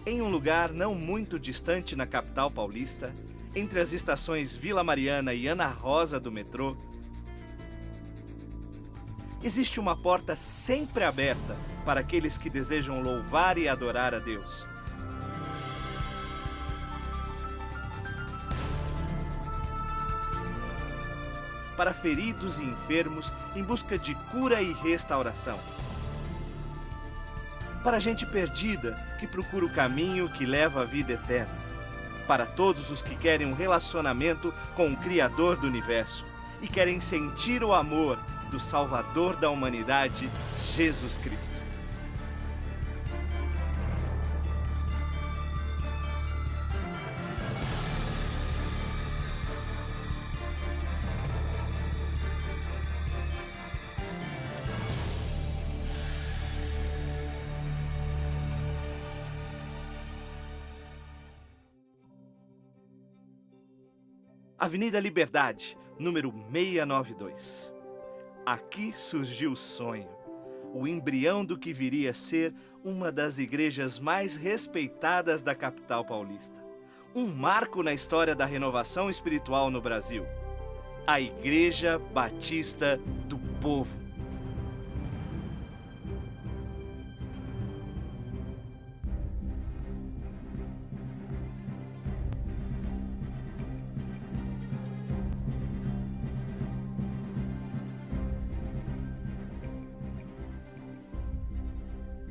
Em um lugar não muito distante na capital paulista, entre as estações Vila Mariana e Ana Rosa do metrô, existe uma porta sempre aberta para aqueles que desejam louvar e adorar a Deus. Para feridos e enfermos em busca de cura e restauração. Para gente perdida que procura o caminho que leva à vida eterna. Para todos os que querem um relacionamento com o Criador do Universo e querem sentir o amor do Salvador da humanidade, Jesus Cristo. Avenida Liberdade, número 692. Aqui surgiu o sonho, o embrião do que viria a ser uma das igrejas mais respeitadas da capital paulista. Um marco na história da renovação espiritual no Brasil. A Igreja Batista do Povo.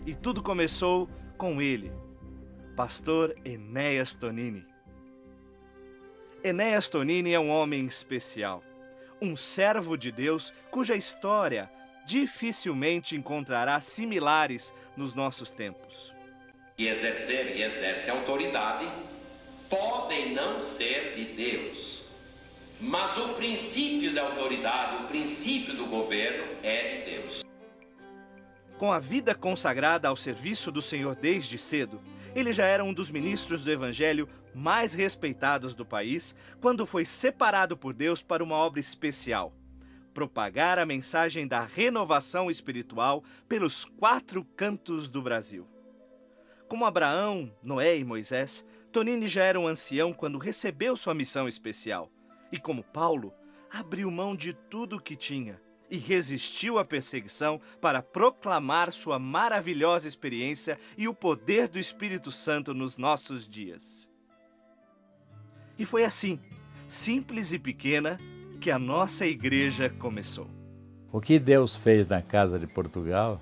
E tudo começou com ele, pastor Enéas Tonini. Enéas Tonini é um homem especial, um servo de Deus cuja história dificilmente encontrará similares nos nossos tempos. Que exercer e exerce autoridade podem não ser de Deus, mas o princípio da autoridade, o princípio do governo é de Deus. Com a vida consagrada ao serviço do Senhor desde cedo, ele já era um dos ministros do Evangelho mais respeitados do país quando foi separado por Deus para uma obra especial: propagar a mensagem da renovação espiritual pelos 4 cantos do Brasil. Como Abraão, Noé e Moisés, Tonini já era um ancião quando recebeu sua missão especial. E como Paulo, abriu mão de tudo o que tinha e resistiu à perseguição para proclamar sua maravilhosa experiência e o poder do Espírito Santo nos nossos dias. E foi assim, simples e pequena, que a nossa igreja começou. O que Deus fez na Casa de Portugal,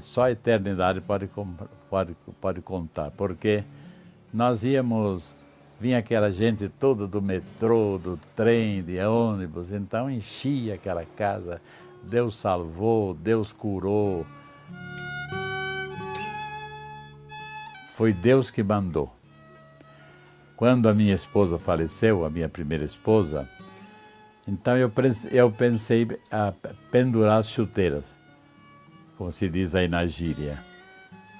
só a eternidade pode contar, porque nós vinha aquela gente toda do metrô, do trem, de ônibus, então enchia aquela casa, Deus salvou, Deus curou. Foi Deus que mandou. Quando a minha esposa faleceu, a minha primeira esposa, então eu pensei a pendurar as chuteiras, como se diz aí na gíria.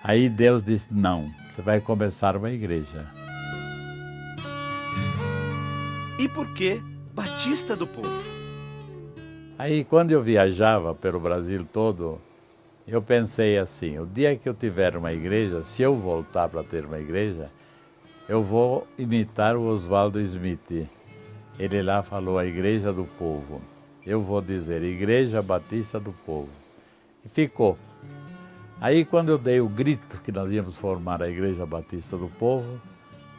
Aí Deus disse, não, você vai começar uma igreja. E por que Batista do Povo? Aí quando eu viajava pelo Brasil todo, eu pensei assim, o dia que eu tiver uma igreja, se eu voltar para ter uma igreja, eu vou imitar o Oswaldo Smith. Ele lá falou a Igreja do Povo. Eu vou dizer Igreja Batista do Povo. E ficou. Aí quando eu dei o grito que nós íamos formar a Igreja Batista do Povo,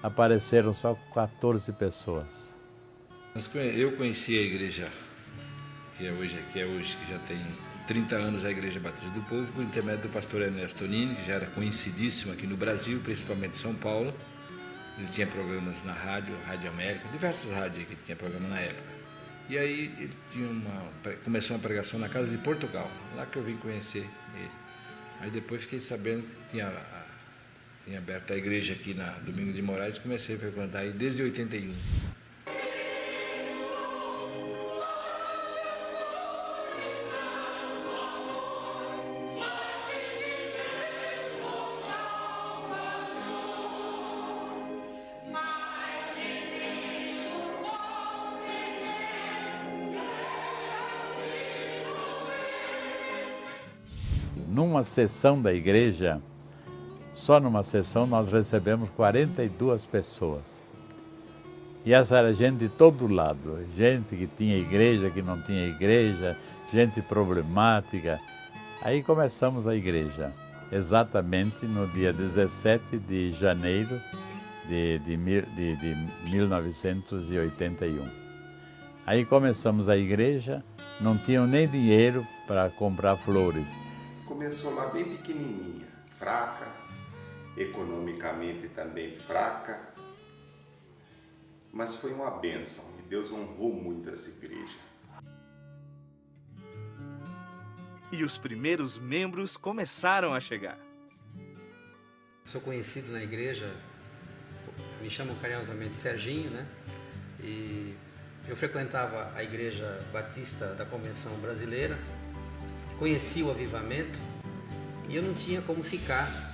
apareceram só 14 pessoas. Eu conheci a igreja que é hoje, que já tem 30 anos, a Igreja Batista do Povo, por intermédio do pastor Enéas Tonini, que já era conhecidíssimo aqui no Brasil, principalmente em São Paulo. Ele tinha programas na Rádio América, diversas rádios que tinha programa na época. E aí ele começou uma pregação na Casa de Portugal, lá que eu vim conhecer ele. Aí depois fiquei sabendo que tinha aberto a igreja aqui na Domingos de Moraes, comecei a frequentar aí desde 81. Numa sessão da igreja, só numa sessão nós recebemos 42 pessoas. E essa era gente de todo lado, gente que tinha igreja, que não tinha igreja, gente problemática. Aí começamos a igreja, exatamente no dia 17 de janeiro de 1981. Aí começamos a igreja, não tinham nem dinheiro para comprar flores. Começou lá bem pequenininha, fraca, economicamente também fraca, mas foi uma bênção e Deus honrou muito essa igreja. E os primeiros membros começaram a chegar. Sou conhecido na igreja, me chamam carinhosamente Serginho, né? E eu frequentava a Igreja Batista da Convenção Brasileira, conheci o avivamento e eu não tinha como ficar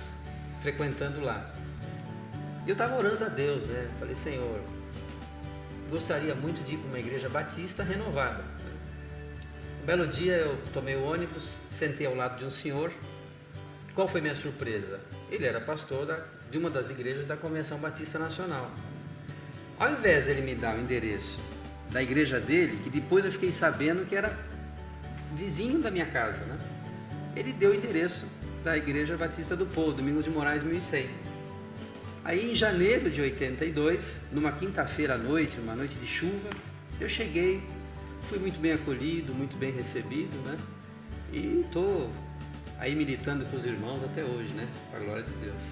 frequentando lá. E eu estava orando a Deus, né? Falei, Senhor, gostaria muito de ir para uma igreja batista renovada. Um belo dia eu tomei o ônibus, sentei ao lado de um senhor. Qual foi minha surpresa? Ele era pastor de uma das igrejas da Convenção Batista Nacional. Ao invés de ele me dar o endereço da igreja dele, que depois eu fiquei sabendo que era vizinho da minha casa, né? Ele deu o endereço da Igreja Batista do Povo, Domingos de Moraes, 1100. Aí em janeiro de 82, numa quinta-feira à noite, numa noite de chuva, eu cheguei, fui muito bem acolhido, muito bem recebido, né? E estou aí militando com os irmãos até hoje, né? Para a glória de Deus.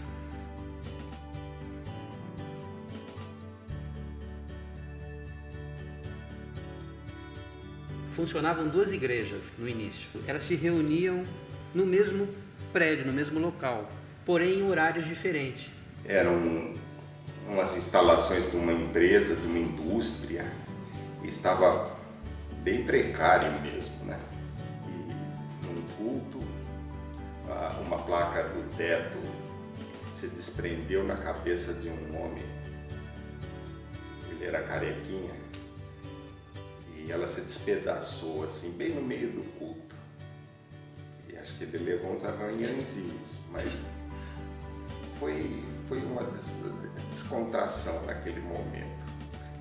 Funcionavam duas igrejas no início. Elas se reuniam no mesmo prédio, no mesmo local, porém em horários diferentes. Eram umas instalações de uma empresa, de uma indústria, e estava bem precário mesmo, né? E num culto, uma placa do teto se desprendeu na cabeça de um homem. Ele era carequinha. E ela se despedaçou, assim, bem no meio do culto. E acho que ele levou uns arranhãozinhos, mas foi uma descontração naquele momento.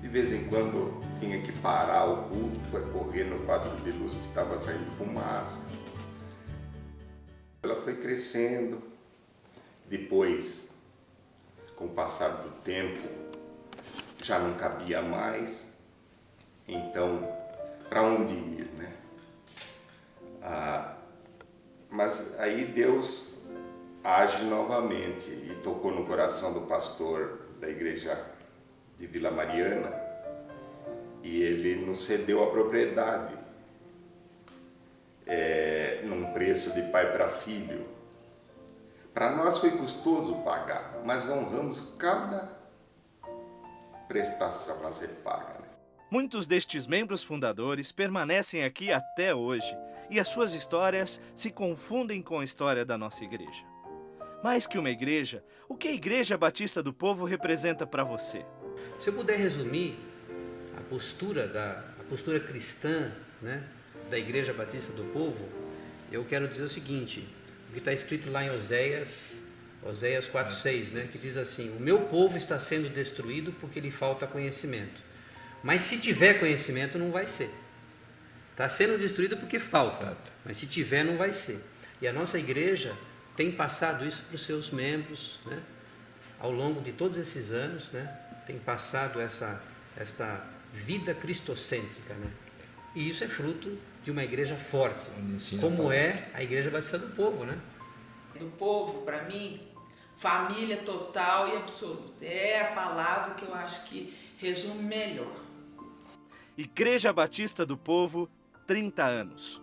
De vez em quando tinha que parar o culto para correr no quadro de luz, porque estava saindo fumaça. Ela foi crescendo. Depois, com o passar do tempo, já não cabia mais. Então, para onde ir, né? Mas aí Deus age novamente e tocou no coração do pastor da igreja de Vila Mariana e ele nos cedeu a propriedade num preço de pai para filho. Para nós foi custoso pagar, mas honramos cada prestação a ser paga, né? Muitos destes membros fundadores permanecem aqui até hoje e as suas histórias se confundem com a história da nossa igreja. Mais que uma igreja, o que a Igreja Batista do Povo representa para você? Se eu puder resumir a postura cristã, né, da Igreja Batista do Povo, eu quero dizer o seguinte, o que está escrito lá em Oséias 4:6, né, que diz assim: o meu povo está sendo destruído porque lhe falta conhecimento. Mas se tiver conhecimento, não vai ser. Está sendo destruído porque falta, mas se tiver, não vai ser. E a nossa igreja tem passado isso para os seus membros, né? Ao longo de todos esses anos, né? Tem passado esta vida cristocêntrica, né? E isso é fruto de uma igreja forte, como é a Igreja Batista do Povo, né? Do povo, para mim, família total e absoluta. É a palavra que eu acho que resume melhor. Igreja Batista do Povo, 30 anos.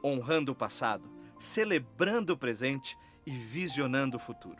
Honrando o passado, celebrando o presente e visionando o futuro.